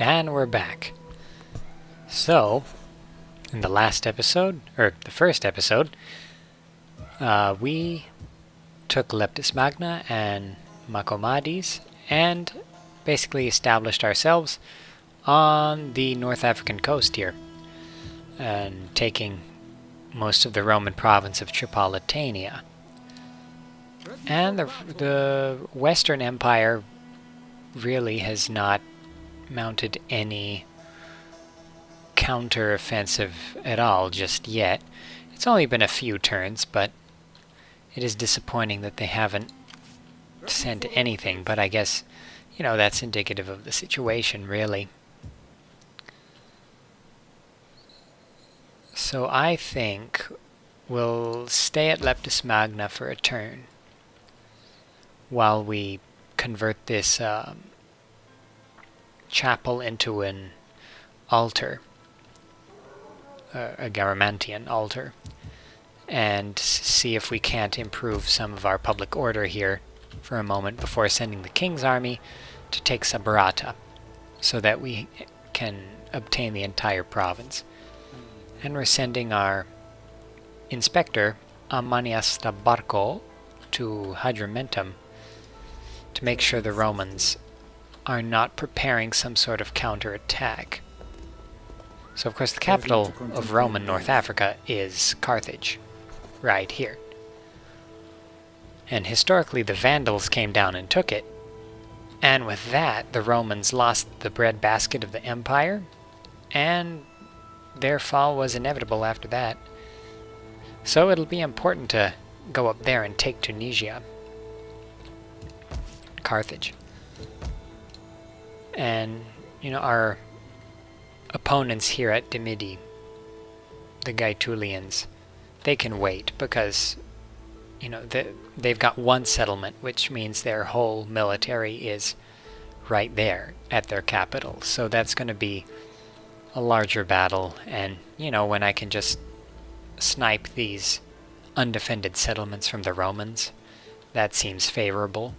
And we're back. So, in the last episode, or the first episode, we took Leptis Magna and Makomades and basically established ourselves on the North African coast here, and taking most of the Roman province of Tripolitana. And the Western Empire really has not mounted any counter-offensive at all just yet. It's only been a few turns, but it is disappointing that they haven't sent anything, but I guess, you know, that's indicative of the situation, really. So I think we'll stay at Leptis Magna for a turn while we convert this chapel into an altar, a Garamantian altar, and see if we can't improve some of our public order here for a moment before sending the king's army to take Sabarata, so that we can obtain the entire province. And we're sending our inspector, Amanias Tabarco, to Hadramentum to make sure the Romans are not preparing some sort of counterattack. So of course the capital of Roman North Africa is Carthage, right here. And historically the Vandals came down and took it, and with that the Romans lost the breadbasket of the empire, and their fall was inevitable after that. So it'll be important to go up there and take Tunisia, Carthage. And, you know, our opponents here at Dimidi, the Gaetulians, they can wait because, you know, they've got one settlement, which means their whole military is right there at their capital. So that's going to be a larger battle, and, you know, when I can just snipe these undefended settlements from the Romans, that seems favorable.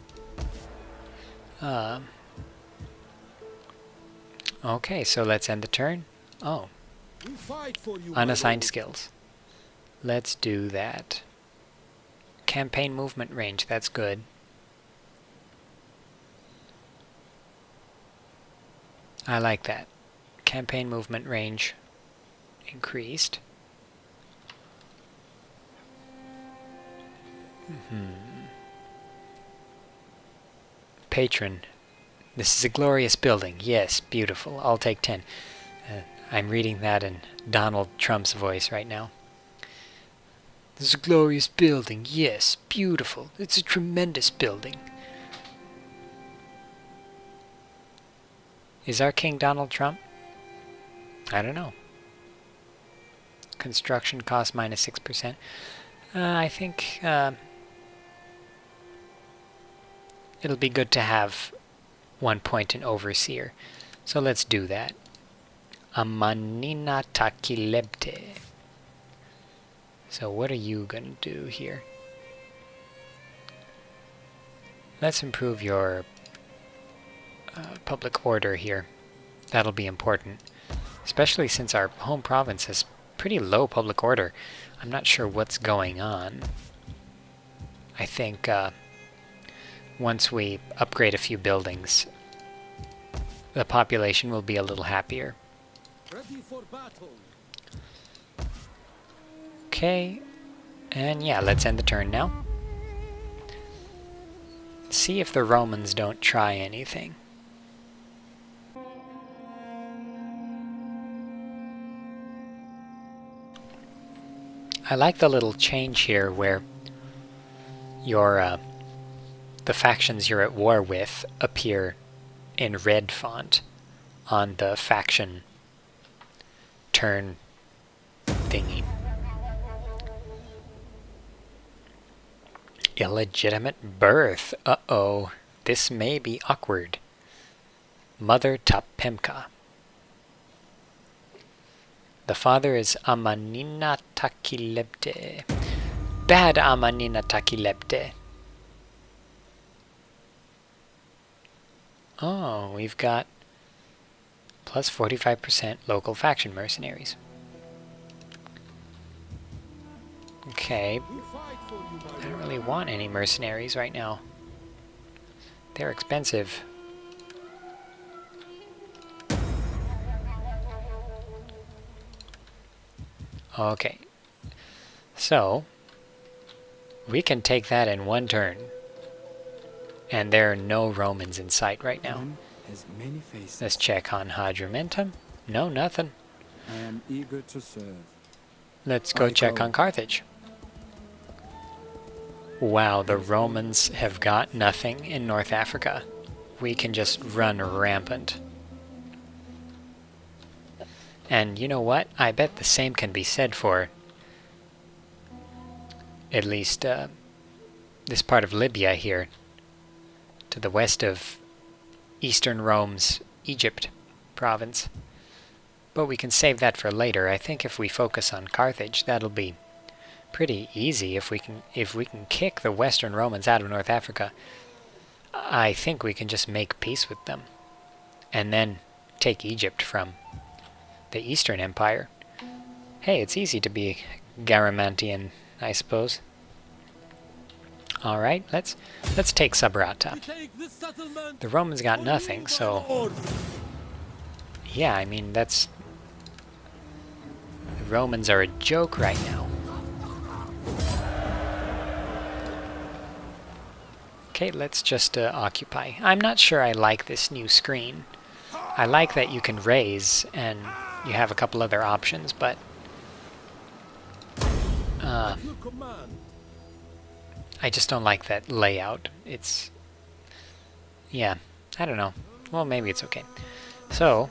Okay, so let's end the turn. Oh. Unassigned skills. Let's do that. Campaign movement range, that's good. I like that. Campaign movement range increased. Patron. This is a glorious building. Yes, beautiful. I'll take 10. I'm reading that in Donald Trump's voice right now. This is a glorious building. Yes, beautiful. It's a tremendous building. Is our king Donald Trump? I don't know. Construction cost minus 6%. I think it'll be good to have 1 point in Overseer. So let's do that. Amanina Takilebte. So what are you going to do here? Let's improve your public order here. That'll be important. Especially since our home province has pretty low public order. I'm not sure what's going on. I think once we upgrade a few buildings, the population will be a little happier. Ready for battle. Okay, and yeah, let's end the turn now. See if the Romans don't try anything. I like the little change here where your the factions you're at war with appear in red font on the faction turn thingy. Illegitimate birth. Uh-oh. This may be awkward. Mother Tapemka. The father is Amanina Takilebte. Bad Amanina Takilebte. Oh, we've got plus 45% local faction mercenaries. Okay, We fight for you, my I don't lord. really want any mercenaries right now. They're expensive. Okay, so we can take that in one turn. And there are no Romans in sight right now. Heaven has many faces. Let's check on Hadrumetum. No, nothing. I am eager to serve. Let's go I check go. on Carthage. Wow, the Romans have got nothing in North Africa. We can just run rampant. And you know what? I bet the same can be said for at least this part of Libya here, to the west of eastern Rome's Egypt province. But we can save that for later. I think if we focus on Carthage, that'll be pretty easy. If we can kick the Western Romans out of North Africa, I think we can just make peace with them, and then take Egypt from the Eastern Empire. Hey, it's easy to be Garamantian, I suppose. All right, let's take Sabrata. We take this settlement. The Romans got for nothing, you, my so lord. yeah, I mean that's. The Romans are a joke right now. Okay, let's just occupy. I'm not sure I like this new screen. I like that you can raise and you have a couple other options, but At your command. I just don't like that layout. It's, yeah, I don't know. Well, maybe it's okay. So,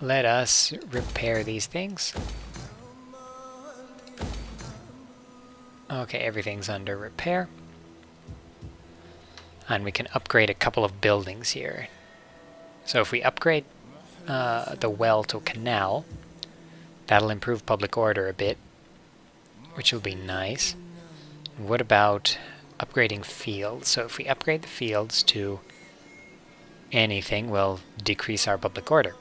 let us repair these things. Okay, everything's under repair. And we can upgrade a couple of buildings here. So if we upgrade the well to a canal, that'll improve public order a bit, which will be nice. What about upgrading fields? So if we upgrade the fields to anything, we'll decrease our public order.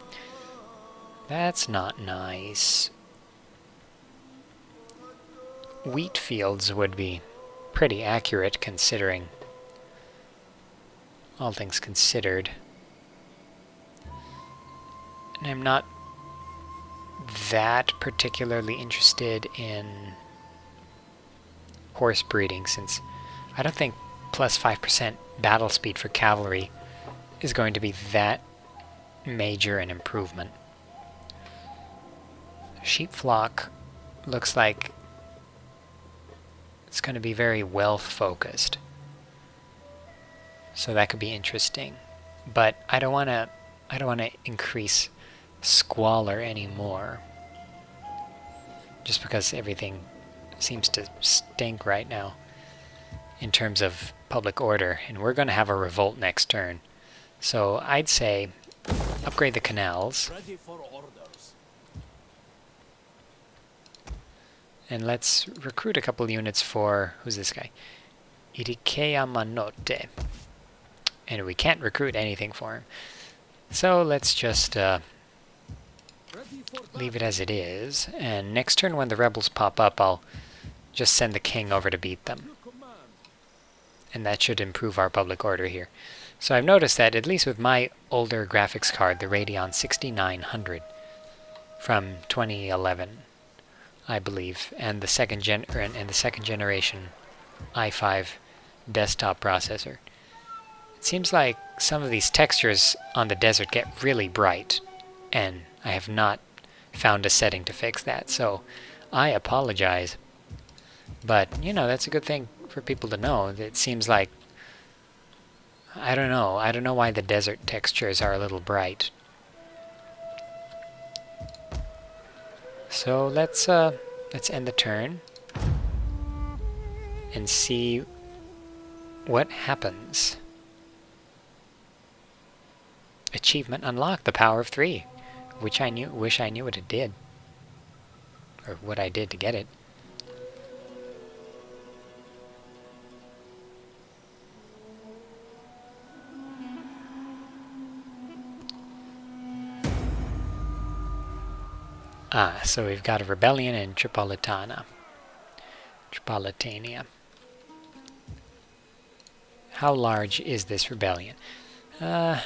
That's not nice. Wheat fields would be pretty accurate considering all things considered. And I'm not that particularly interested in horse breeding, since I don't think plus 5% battle speed for cavalry is going to be that major an improvement. Sheep flock looks like it's going to be very wealth focused, so that could be interesting. But I don't want to increase squalor anymore, just because everything seems to stink right now in terms of public order, and we're going to have a revolt next turn. So I'd say upgrade the canals, Ready for orders. and let's recruit a couple units for, who's this guy? Irikea Manote. And we can't recruit anything for him. So let's just Ready for leave it as it is, and next turn when the rebels pop up, I'll just send the king over to beat them. your command. And that should improve our public order here. So I've noticed that, at least with my older graphics card, the Radeon 6900 from 2011, I believe, and the second generation i5 desktop processor, it seems like some of these textures on the desert get really bright, and I have not found a setting to fix that, so I apologize. But, you know, that's a good thing for people to know. It seems like, I don't know why the desert textures are a little bright. So let's end the turn and see what happens. Achievement unlocked, the power of 3, which wish I knew what it did, or what I did to get it. Ah, so we've got a rebellion in Tripolitana. Tripolitania. How large is this rebellion? Not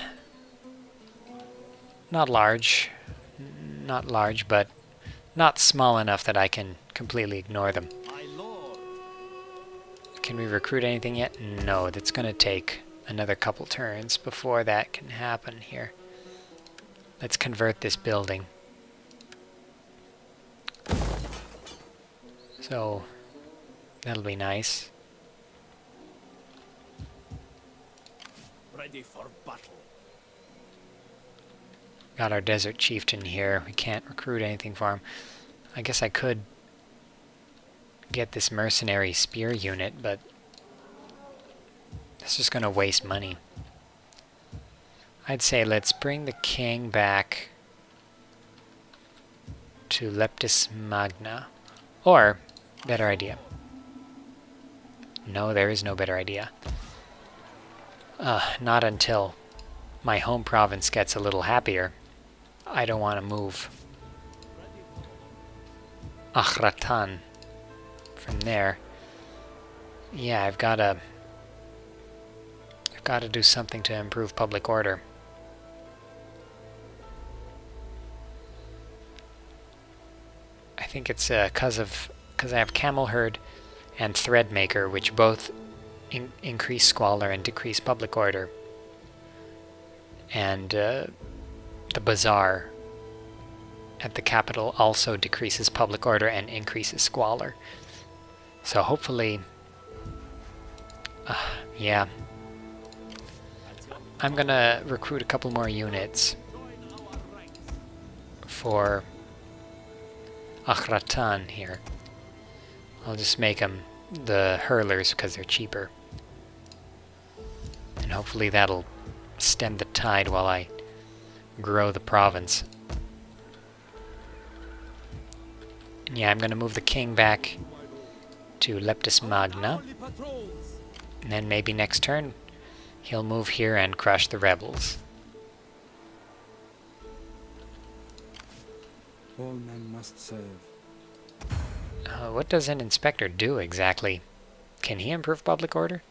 large. Not large, but not small enough that I can completely ignore them. My lord. Can we recruit anything yet? No, that's going to take another couple turns before that can happen here. Let's convert this building. So, that'll be nice. Ready for battle. Got our desert chieftain here. We can't recruit anything for him. I guess I could get this mercenary spear unit, but it's just going to waste money. I'd say let's bring the king back to Leptis Magna. Or, better idea. No, there is no better idea. Not until my home province gets a little happier. I don't want to move Akhratan from there. Yeah, I've got to do something to improve public order. I think it's because I have Camel Herd and Threadmaker, which both increase squalor and decrease public order. And the bazaar at the capital also decreases public order and increases squalor. So hopefully, yeah. I'm gonna recruit a couple more units for Akhratan here. I'll just make them the hurlers because they're cheaper. And hopefully that'll stem the tide while I grow the province. And yeah, I'm going to move the king back to Leptis Magna. And then maybe next turn he'll move here and crush the rebels. All men must serve. What does an inspector do exactly? Can he improve public order?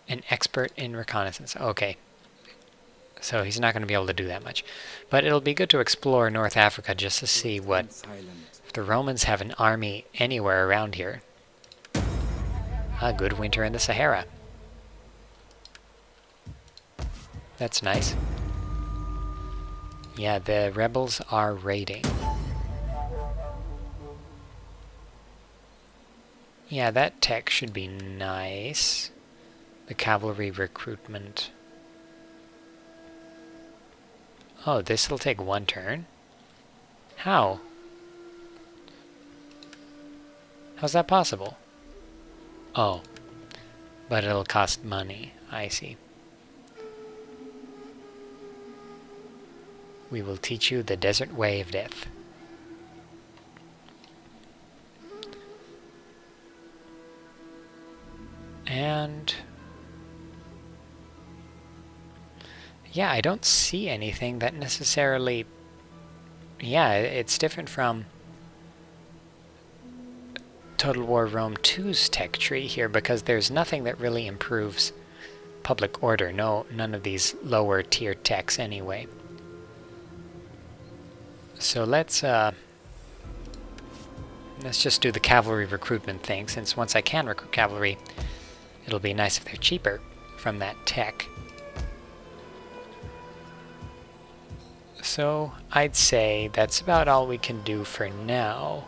An expert in reconnaissance. Okay. So he's not going to be able to do that much. But it'll be good to explore North Africa just to see what... if the Romans have an army anywhere around here. A good winter in the Sahara. That's nice. Yeah, the rebels are raiding. Yeah, that tech should be nice. The cavalry recruitment. Oh, this'll take one turn? How? How's that possible? Oh. But it'll cost money. I see. We will teach you the desert way of death. And... yeah, I don't see anything that necessarily... yeah, it's different from Total War Rome 2's tech tree here, because there's nothing that really improves public order. No, none of these lower tier techs anyway. So let's just do the cavalry recruitment thing, since once I can recruit cavalry, it'll be nice if they're cheaper from that tech. So I'd say that's about all we can do for now.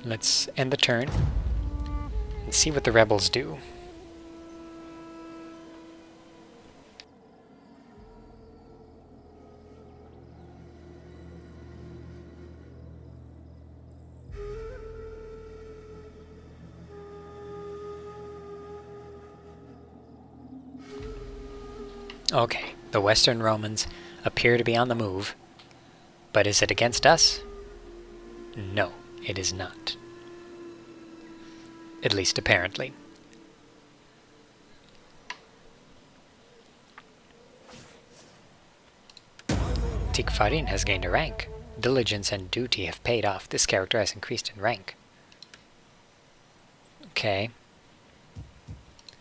Let's end the turn and see what the rebels do. Okay, the Western Romans appear to be on the move, but is it against us? No, it is not. At least apparently. Tikfarin has gained a rank. Diligence and duty have paid off. This character has increased in rank. Okay,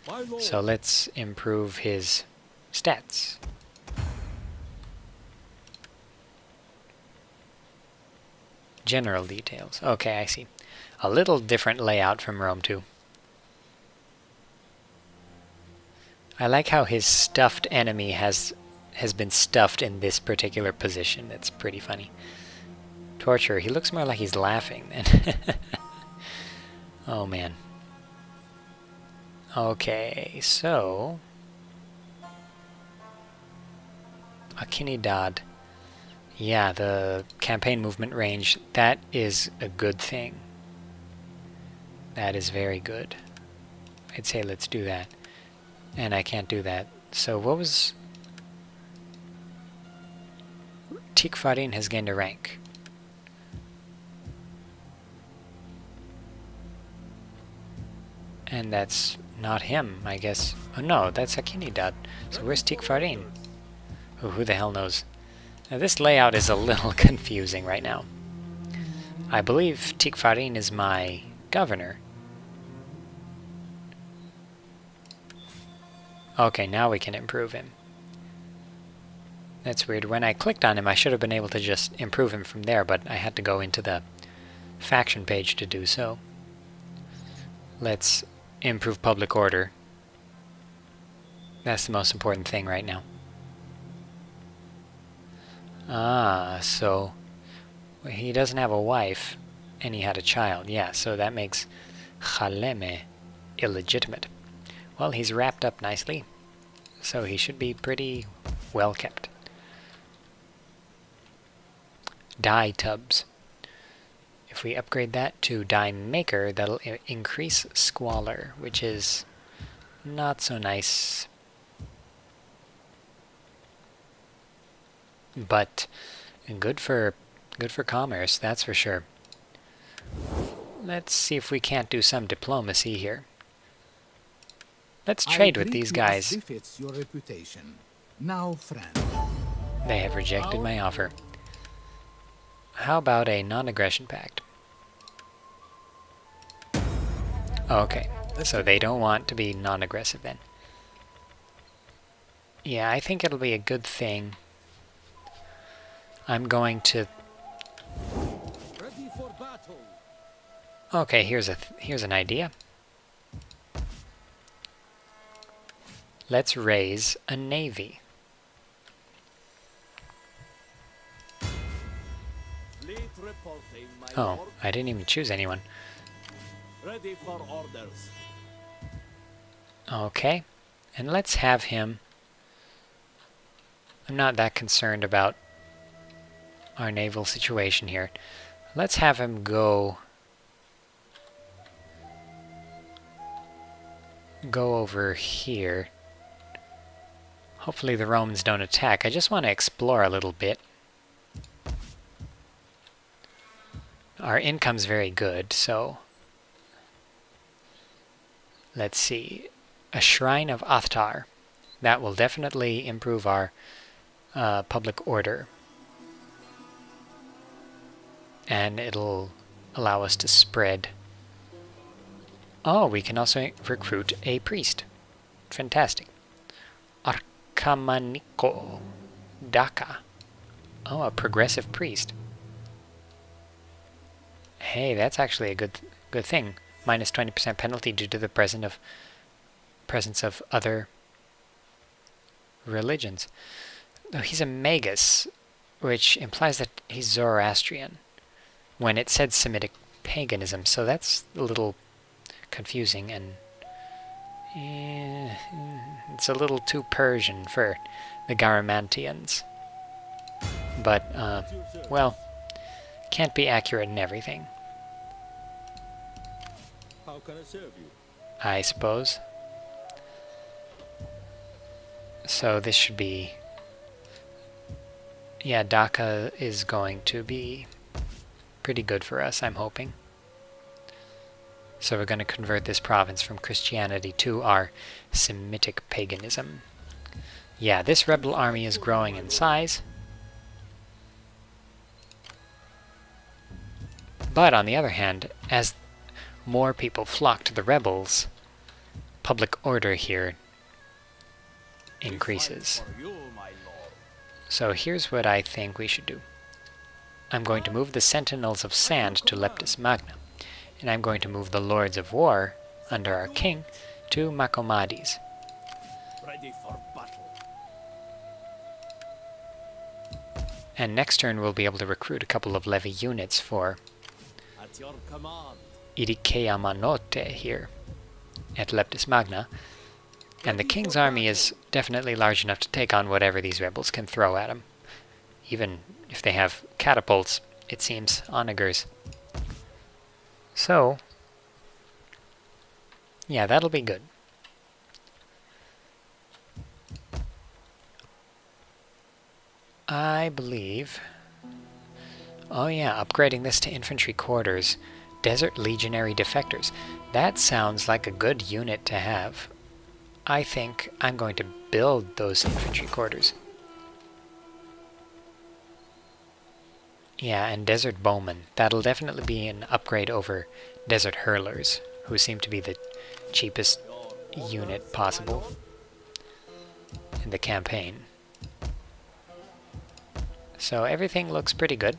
My lord. so let's improve his stats. General details. Okay, I see. A little different layout from Rome 2. I like how his stuffed enemy has been stuffed in this particular position. That's pretty funny. Torture. He looks more like he's laughing then. Oh man. Okay, so Akinidad. Yeah, the campaign movement range, that is a good thing. That is very good. I'd say let's do that. And I can't do that. So what was... Tikfarin has gained a rank. And that's not him, I guess. Oh no, that's Akinidad. So where's Tikfarin? Oh, who the hell knows? Now this layout is a little confusing right now. I believe Tikfarin is my governor. Okay, now we can improve him. That's weird. When I clicked on him, I should have been able to just improve him from there, but I had to go into the faction page to do so. Let's improve public order. That's the most important thing right now. Ah, so he doesn't have a wife, and he had a child. Yeah, so that makes Khaleme illegitimate. Well, he's wrapped up nicely, so he should be pretty well kept. Dye tubs. If we upgrade that to dye maker, that'll increase squalor, which is not so nice. But good for commerce, that's for sure. Let's see if we can't do some diplomacy here. Let's trade with these guys. Befits your reputation. Now, friend. They have rejected my offer. How about a non-aggression pact? Okay, so they don't want to be non-aggressive then. Yeah, I think it'll be a good thing. I'm going to... Ready for battle. Okay, here's an idea. Let's raise a navy. Fleet reporting, my Oh, lord. I didn't even choose anyone. Ready for orders. Okay, and let's have him... I'm not that concerned about our naval situation here. Let's have him go over here. Hopefully the Romans don't attack. I just want to explore a little bit. Our income's very good, so let's see. A Shrine of Athtar. That will definitely improve our public order. And it'll allow us to spread. Oh, we can also recruit a priest. Fantastic. Arkamaniko Daka. Oh, a progressive priest. Hey, that's actually a good thing. Minus 20% penalty due to the presence of other religions. Though he's a magus, which implies that he's Zoroastrian, when it said Semitic paganism, so that's a little confusing, and it's a little too Persian for the Garamantians. But, well, can't be accurate in everything, How can I serve you? I suppose. So this should be... Yeah, Dhaka is going to be pretty good for us, I'm hoping. So we're going to convert this province from Christianity to our Semitic paganism. Yeah, this rebel army is growing in size. But on the other hand, as more people flock to the rebels, public order here increases. For you, my lord. So here's what I think we should do. I'm going to move the Sentinels of Sand to Leptis Magna, and I'm going to move the Lords of War, under our king, to Macomades. Ready for battle. And next turn we'll be able to recruit a couple of levy units for At your command. Irikeyamanote here at Leptis Magna. And the king's army is definitely large enough to take on whatever these rebels can throw at him. Even if they have catapults, it seems, onagers. So, yeah, that'll be good. I believe... Oh yeah, upgrading this to infantry quarters. Desert Legionary Defectors. That sounds like a good unit to have. I think I'm going to build those infantry quarters. Yeah, and Desert Bowmen. That'll definitely be an upgrade over Desert Hurlers, who seem to be the cheapest unit possible in the campaign. So everything looks pretty good.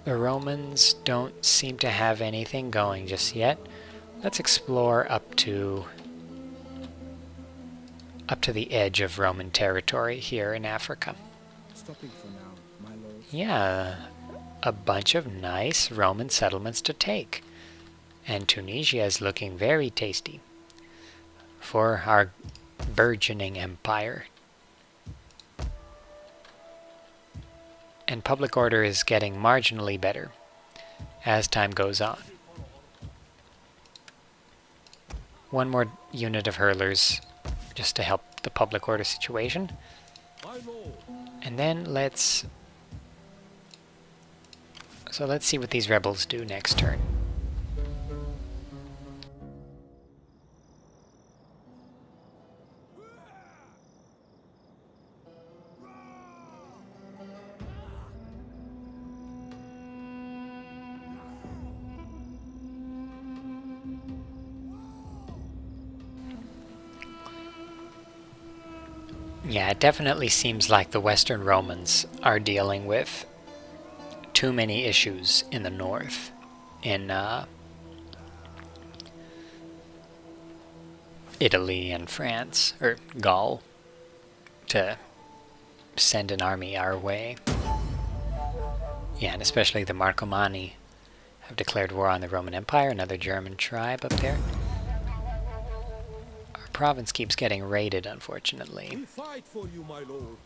The Romans don't seem to have anything going just yet. Let's explore up to the edge of Roman territory here in Africa. Stopping for now, my lord. Yeah, a bunch of nice Roman settlements to take. And Tunisia is looking very tasty for our burgeoning empire. And public order is getting marginally better as time goes on. One more unit of hurlers just to help the public order situation. My lord. And then let's see what these rebels do next turn. Yeah, it definitely seems like the Western Romans are dealing with too many issues in the north, in Italy and France, or Gaul, to send an army our way. Yeah, and especially the Marcomanni have declared war on the Roman Empire, another German tribe up there. Our province keeps getting raided, unfortunately. We fight for you, my lord.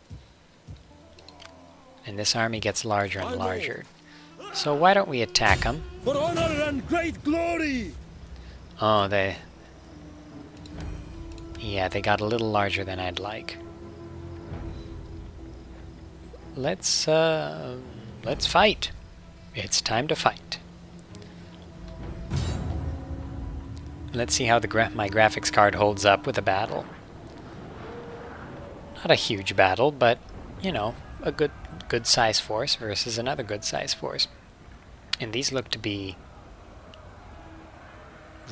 And this army gets larger and larger. So why don't we attack them? For honor and great glory. Oh, yeah, they got a little larger than I'd like. Let's fight. It's time to fight. Let's see how my graphics card holds up with a battle. Not a huge battle, but, you know, a good size force versus another good size force. And these look to be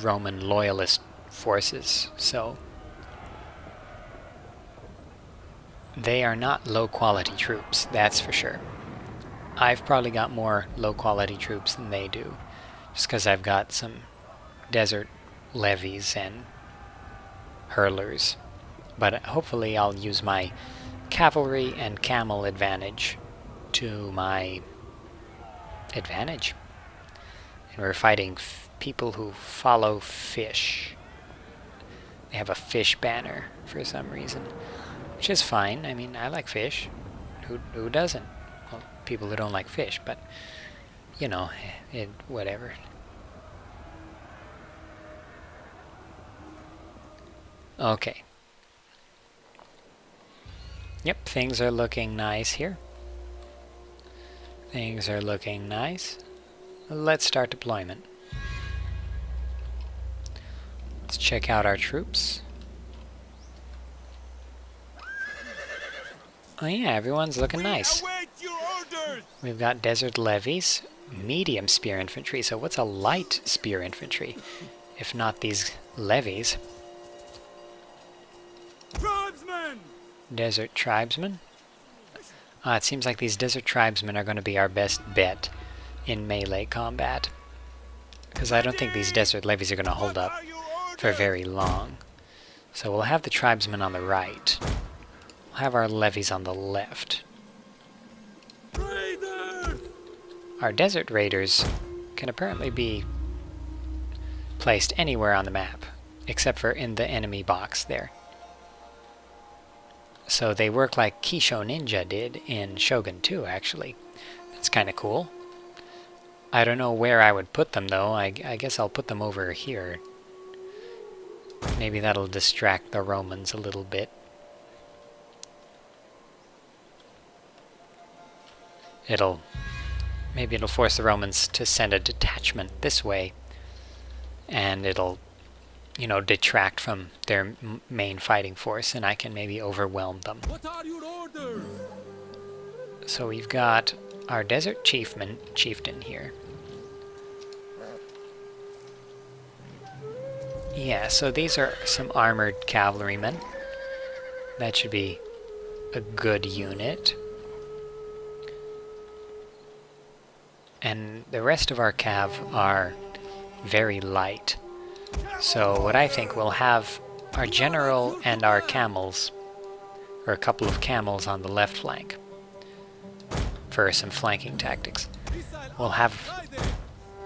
Roman loyalist forces, so they are not low-quality troops, that's for sure. I've probably got more low-quality troops than they do, just because I've got some desert levies and hurlers. But hopefully I'll use my cavalry and camel advantage to my advantage. And we're fighting people who follow fish. They have a fish banner for some reason, which is fine. I mean, I like fish. Who doesn't? Well, people who don't like fish, but, you know, whatever. Okay. Yep, things are looking nice here. Things are looking nice. Let's start deployment. Let's check out our troops. Oh yeah, everyone's looking nice. Await your We've got desert levies, medium spear infantry. So what's a light spear infantry, if not these levies? Tribesmen! Desert tribesmen. It seems like these desert tribesmen are going to be our best bet in melee combat, because I don't think these desert levies are going to hold up for very long. So we'll have the tribesmen on the right. We'll have our levies on the left. Raiders! Our desert raiders can apparently be placed anywhere on the map, except for in the enemy box there. So they work like Kisho Ninja did in Shogun 2, actually. That's kind of cool. I don't know where I would put them, though. I guess I'll put them over here. Maybe that'll distract the Romans a little bit. Maybe it'll force the Romans to send a detachment this way, and it'll, you know, detract from their main fighting force, and I can maybe overwhelm them. What are your orders? So we've got our desert chieftain here. Yeah, so these are some armored cavalrymen. That should be a good unit. And the rest of our cav are very light. So what I think, we'll have our general and our camels, or a couple of camels on the left flank for some flanking tactics. We'll have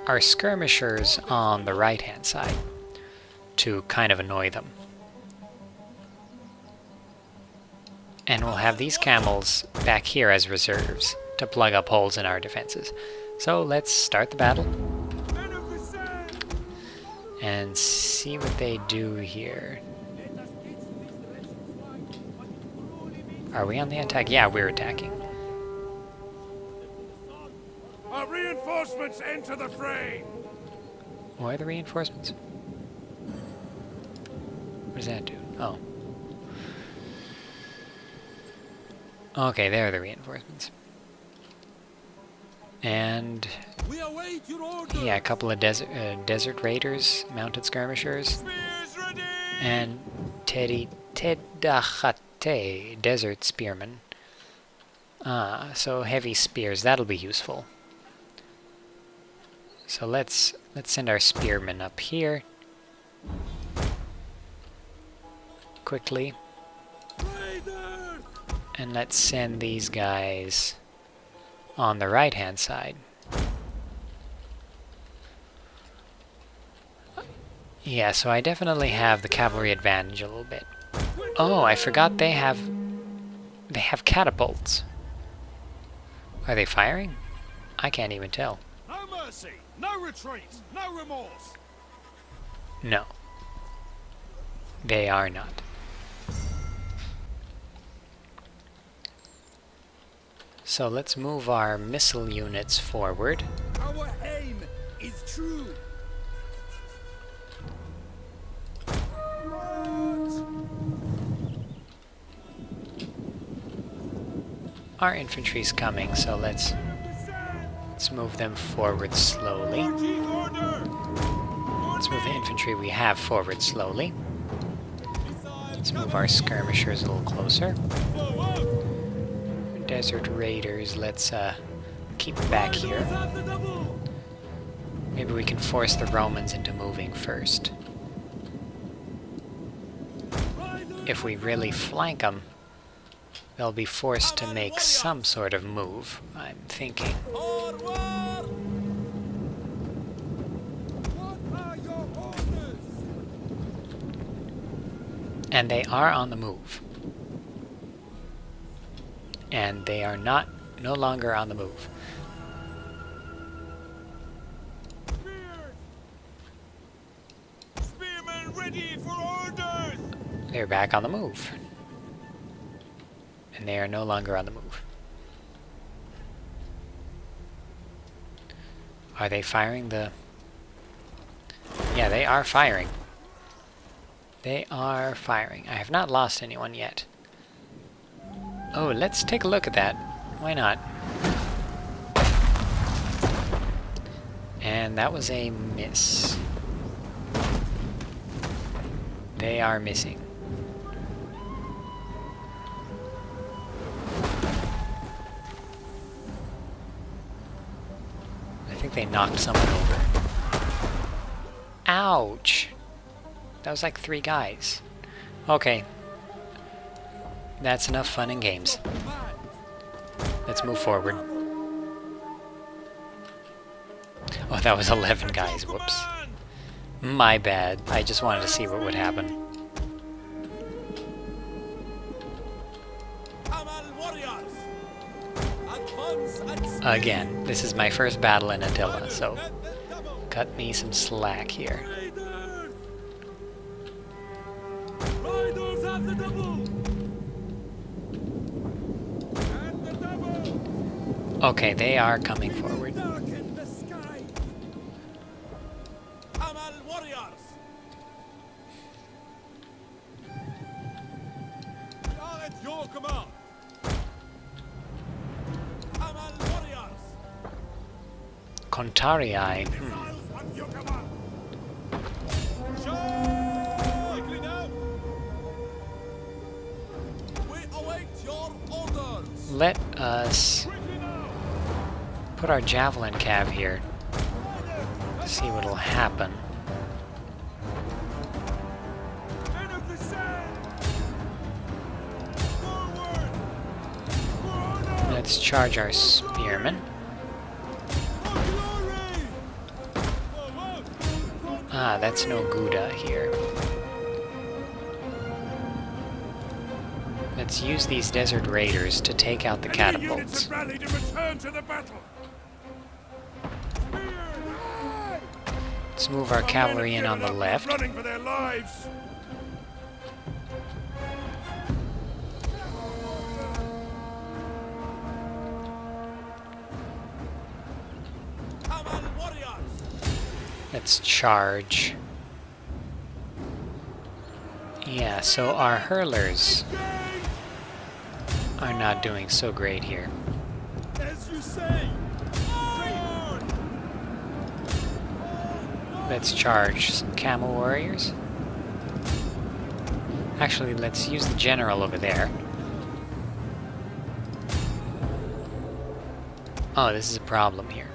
our skirmishers on the right hand side to kind of annoy them. And we'll have these camels back here as reserves to plug up holes in our defenses. So let's start the battle and see what they do here. Are we on the attack? Yeah, we're attacking. Our reinforcements enter the fray! Why are the reinforcements? What does that do? Oh. Okay, there are the reinforcements. And We await your orders! yeah, a couple of desert raiders, mounted skirmishers, Spears ready! and Tedachate, desert spearmen. So heavy spears, that'll be useful. So let's send our spearmen up here quickly, Raiders! and let's send these guys on the right hand side. Yeah, so I definitely have the cavalry advantage a little bit. Oh, I forgot they have catapults. Are they firing? I can't even tell. No mercy! No retreat! No remorse! No. They are not. So let's move our missile units forward. Our aim is true! Our infantry's coming, so let's move them forward slowly. Marching order! Let's move the infantry we have forward slowly. Let's move our skirmishers a little closer. Desert raiders, let's keep back here. Maybe we can force the Romans into moving first. If we really flank them, they'll be forced to make some sort of move, I'm thinking. Forward! What are your orders? And they are on the move. And they are no longer on the move. Spearmen ready for orders! They're back on the move. And they are no longer on the move. Are they firing the... Yeah, they are firing. They are firing. I have not lost anyone yet. Oh, let's take a look at that. Why not? And that was a miss. They are missing. I think they knocked someone over. Ouch! That was like 3 guys. Okay. That's enough fun and games. Let's move forward. Oh, that was 11 guys. Whoops. My bad. I just wanted to see what would happen. Again, this is my first battle in Attila, so cut me some slack here. Okay, they are coming forward. Contarii. Let us put our javelin cav here. See what'll happen. Let's charge our spearmen. Ah, that's no Gouda here. Let's use these desert raiders to take out the catapults. Rally to return to the battle. Let's move our cavalry in on the left. Running for their lives. Let's charge. Yeah, so our hurlers are not doing so great here. As you say. Let's charge some camel warriors. Actually, let's use the general over there. Oh, this is a problem here.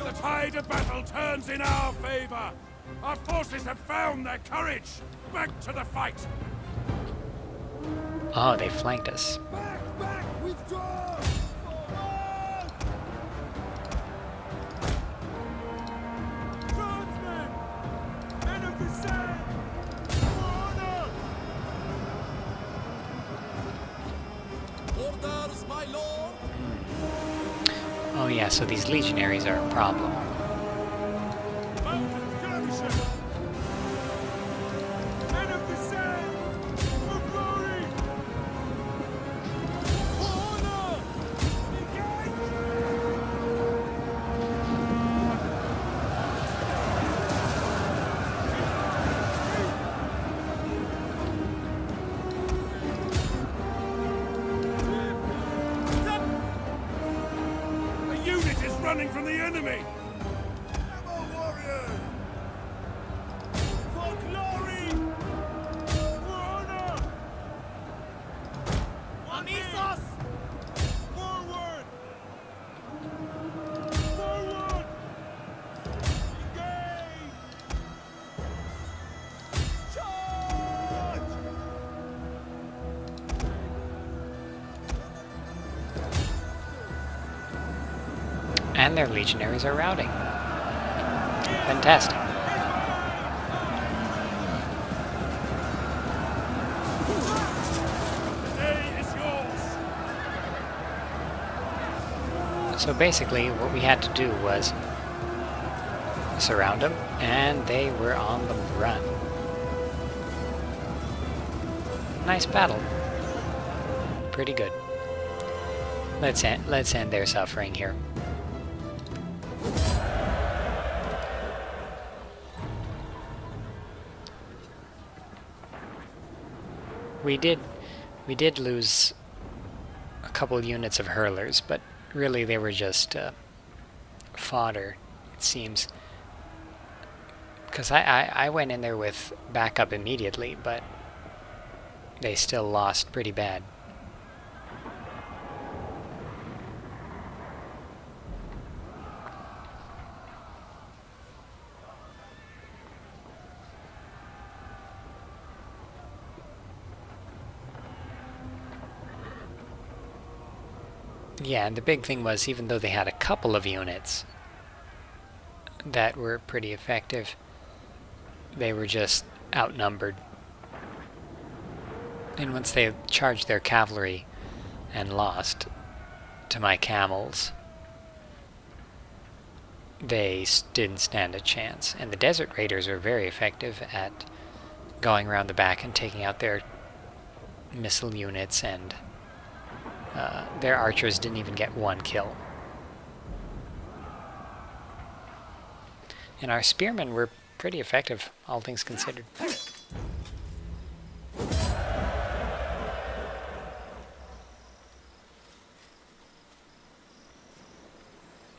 The tide of battle turns in our favor. Our forces have found their courage. Back to the fight. Oh, they flanked us. Back, withdraw. Swordsmen, men of the sand, orders, my lord. Oh yeah, so these legionaries are a problem. Men of the sand, for glory. Honor. A unit is running from the enemy. Warriors. For glory! For honor! Amisos! Forward! Forward! Engage! Charge! And their legionaries are routing. Fantastic. The day is yours! So basically, what we had to do was surround them, and they were on the run. Nice battle. Pretty good. Let's end their suffering here. We did lose a couple units of hurlers, but really they were just fodder, it seems. Because I went in there with backup immediately, but they still lost pretty bad. Yeah, and the big thing was, even though they had a couple of units that were pretty effective, they were just outnumbered. And once they charged their cavalry and lost to my camels, they didn't stand a chance. And the Desert Raiders were very effective at going around the back and taking out their missile units, and their archers didn't even get one kill. And our spearmen were pretty effective, all things considered.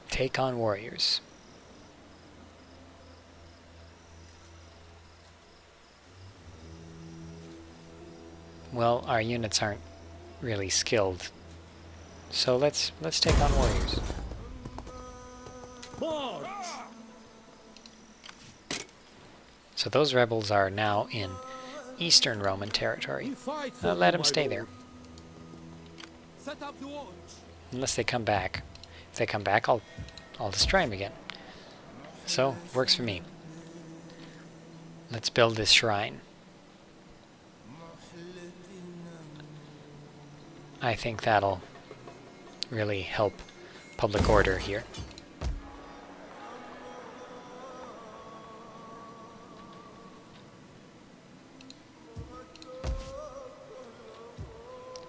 Take on warriors. Well, our units aren't really skilled, so let's take on warriors. So those rebels are now in Eastern Roman territory. Let them stay there. Set up the watch. Unless they come back. If they come back, I'll destroy them again. So, works for me. Let's build this shrine. I think that'll really help public order here.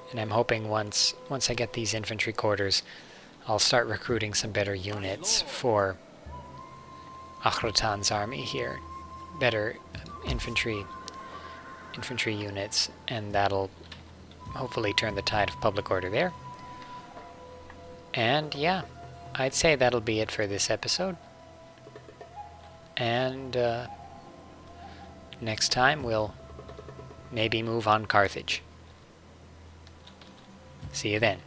And I'm hoping once I get these infantry quarters, I'll start recruiting some better units for Akhratan's army here. Better infantry units, and that'll hopefully turn the tide of public order there. And yeah, I'd say that'll be it for this episode. And next time we'll maybe move on Carthage. See you then.